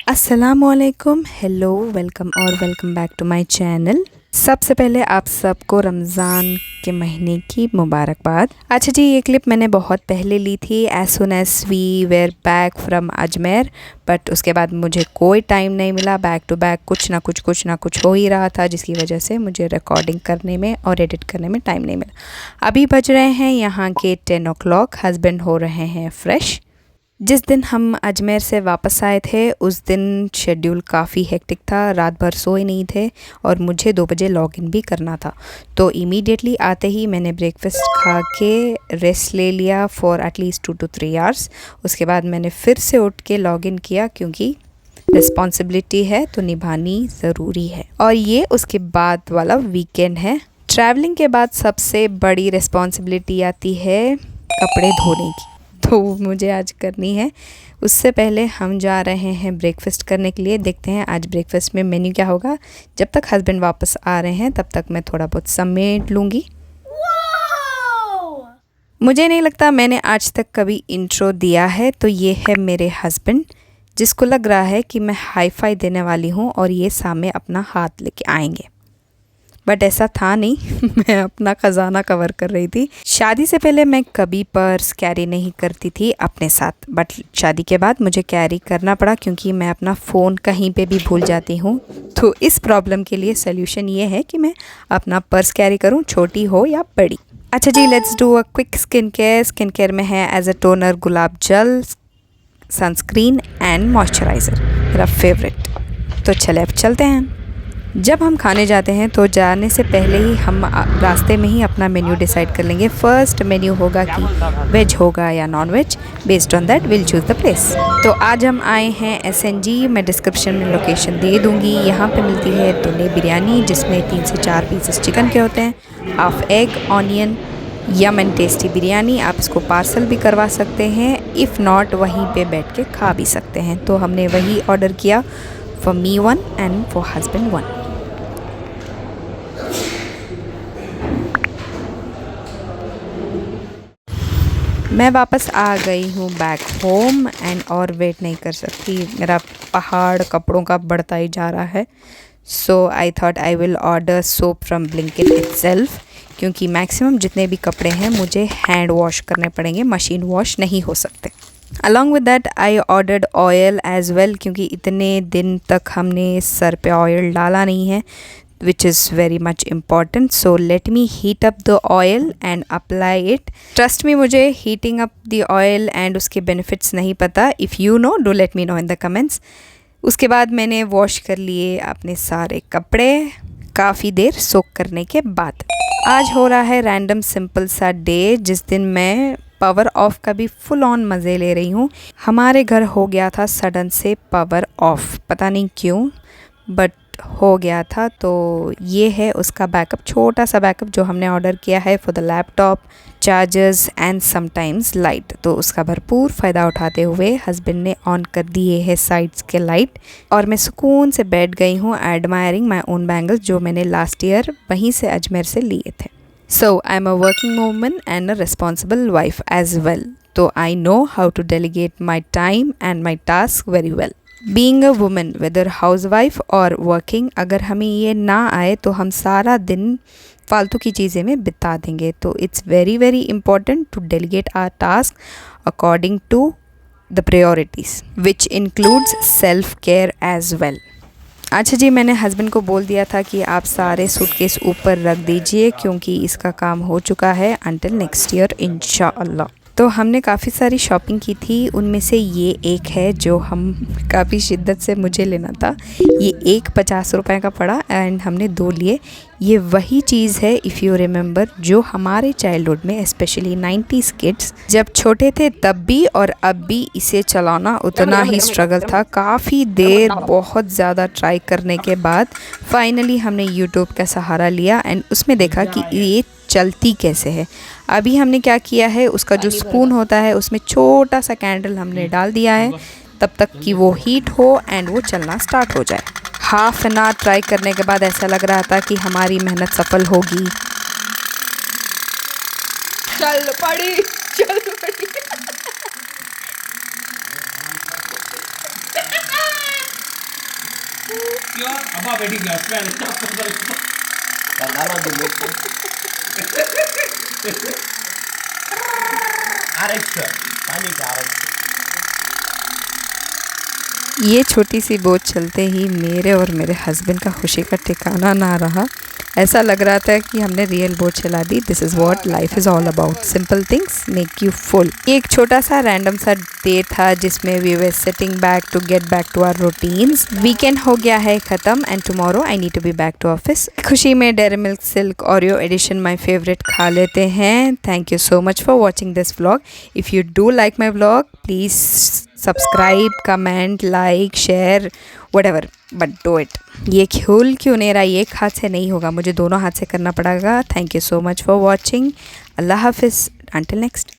अस्सलामुअलैकुम, hello, welcome back to my channel. सबसे पहले आप सबको रमज़ान के महीने की मुबारकबाद। अच्छा जी, ये क्लिप मैंने बहुत पहले ली थी, as soon as we were back from Ajmer, but उसके बाद मुझे कोई टाइम नहीं मिला। बैक टू बैक कुछ ना कुछ हो ही रहा था, जिसकी वजह से मुझे रिकॉर्डिंग करने में और एडिट करने में टाइम नहीं मिला। अभी बज रहे हैं यहाँ के 10 o'clock, हस्बैंड हो रहे हैं फ्रेश। जिस दिन हम अजमेर से वापस आए थे उस दिन शेड्यूल काफ़ी हेक्टिक था, रात भर सोए नहीं थे और मुझे 2 बजे लॉगिन भी करना था। तो इमीडिएटली आते ही मैंने ब्रेकफास्ट खा के रेस्ट ले लिया फॉर एटलीस्ट 2 to 3 आवर्स। उसके बाद मैंने फिर से उठ के लॉगिन किया, क्योंकि रिस्पॉन्सिबिलिटी है तो निभानी ज़रूरी है। और ये उसके बाद वाला वीकेंड है। ट्रैवलिंग के बाद सबसे बड़ी रिस्पॉन्सिबिलिटी आती है कपड़े धोने की, तो मुझे आज करनी है। उससे पहले हम जा रहे हैं ब्रेकफास्ट करने के लिए। देखते हैं आज ब्रेकफास्ट में मेन्यू क्या होगा। जब तक हस्बैंड वापस आ रहे हैं तब तक मैं थोड़ा बहुत समेट लूँगी। मुझे नहीं लगता मैंने आज तक कभी इंट्रो दिया है। तो ये है मेरे हस्बैंड, जिसको लग रहा है कि मैं हाई फाई देने वाली हूँ और ये सामने अपना हाथ लेके आएंगे, बट ऐसा था नहीं। मैं अपना ख़जाना कवर कर रही थी। शादी से पहले मैं कभी पर्स कैरी नहीं करती थी अपने साथ, बट शादी के बाद मुझे कैरी करना पड़ा, क्योंकि मैं अपना फ़ोन कहीं पे भी भूल जाती हूँ। तो इस प्रॉब्लम के लिए सल्यूशन ये है कि मैं अपना पर्स कैरी करूँ, छोटी हो या बड़ी। अच्छा जी, let's do a quick skin care. Skin care में है एज अ टोनर गुलाब जल, sunscreen and moisturiser, my favourite. तो चले अब चलते हैं। जब हम खाने जाते हैं तो जाने से पहले ही हम रास्ते में ही अपना मेन्यू डिसाइड कर लेंगे। फर्स्ट मेन्यू होगा कि वेज होगा या non veg. Based on that will choose the place. तो आज हम आए हैं SNG। मैं डिस्क्रिप्शन में लोकेशन दे दूँगी। यहाँ पे मिलती है तूने बिरयानी, जिसमें 3 से 4 पीसेस चिकन के होते हैं, half egg, onion, yum and tasty biryani. आप इसको पार्सल भी करवा सकते हैं, इफ़ नॉट वहीं पे बैठ के खा भी सकते हैं। तो हमने वही ऑर्डर किया, for me 1 and for husband 1। मैं वापस आ गई हूँ बैक होम एंड और वेट नहीं कर सकती, मेरा पहाड़ कपड़ों का बढ़ता ही जा रहा है। So I thought I will order soap from Blinkit itself, क्योंकि मैक्सिमम जितने भी कपड़े हैं मुझे हैंड वॉश करने पड़ेंगे, मशीन वॉश नहीं हो सकते। Along with that I ordered oil as well, क्योंकि इतने दिन तक हमने सर पे ऑयल डाला नहीं है, which is very much important. So let me heat up the oil and apply it. Trust me, मुझे heating up the oil and उसके benefits नहीं पता। If you know, do let me know in the comments. उसके बाद मैंने wash कर लिए अपने सारे कपड़े काफ़ी देर सोक करने के बाद। आज हो रहा है रैंडम सिंपल सा डे, जिस दिन मैं पावर ऑफ का भी फुल ऑन मज़े ले रही हूँ। हमारे घर हो गया था सडन से पावर ऑफ, पता नहीं क्यों, बट हो गया था। तो ये है उसका बैकअप, छोटा सा बैकअप जो हमने ऑर्डर किया है for the laptop, chargers and sometimes light. तो उसका भरपूर फ़ायदा उठाते हुए हस्बैंड ने ऑन कर दिए है साइड्स के लाइट, और मैं सुकून से बैठ गई हूँ एडमायरिंग माई ओन बैंगल्स, जो मैंने लास्ट ईयर वहीं से अजमेर से लिए थे। So I am a working woman and a responsible wife as well, तो I know how to delegate my time and my task very well. Being a woman, whether housewife और working, अगर हमें ये ना आए तो हम सारा दिन फालतू की चीज़ें में बिता देंगे। तो it's very very important to delegate our task according to the priorities, which includes self care as well. अच्छा जी, मैंने हस्बैंड को बोल दिया था कि आप सारे सूटकेस ऊपर रख दीजिए, क्योंकि इसका काम हो चुका है अंटिल नेक्स्ट ईयर इंशाअल्लाह। तो हमने काफ़ी सारी शॉपिंग की थी, उनमें से ये एक है जो हम काफ़ी शिद्दत से मुझे लेना था। ये एक 50 रुपए का पड़ा एंड हमने 2 लिए। ये वही चीज़ है, इफ़ यू रिमेंबर, जो हमारे चाइल्डहुड में स्पेशली 90s किड्स जब छोटे थे तब भी और अब भी इसे चलाना उतना ही स्ट्रगल था। काफ़ी देर बहुत ज़्यादा ट्राई करने के बाद फाइनली हमने यूट्यूब का सहारा लिया एंड उसमें देखा कि ये चलती कैसे है। अभी हमने क्या किया है, उसका जो स्पून होता है उसमें छोटा सा कैंडल हमने डाल दिया है, तब तक कि वो हीट हो एंड वो चलना स्टार्ट हो जाए। हाफ एन आवर ट्राई करने के बाद ऐसा लग रहा था कि हमारी मेहनत सफल होगी। चल पड़ी। क्यों अब्बा बैठी ग्लास में आरक्ष पानी का आरक्ष। ये छोटी सी बोट चलते ही मेरे और मेरे हस्बैंड का खुशी का ठिकाना ना रहा। ऐसा लग रहा था कि हमने रियल बोट चला दी। This is what life is all about, simple things make you full. एक छोटा सा रैंडम सा डे था जिसमें we were sitting back to get back to our routines. Weekend हो गया है ख़त्म and tomorrow I need to be back to office. खुशी में dairy milk silk Oreo edition my favourite खा लेते हैं। Thank you so much for watching this vlog. If you do like my vlog please subscribe, comment, like, share, whatever, but do it। ये खोल क्यों नहीं रहा, ये एक हाथ से नहीं होगा, मुझे दोनों हाथ से करना पड़ेगा। Thank you so much for watching. अल्लाह हाफिज़, अंटिल नेक्स्ट।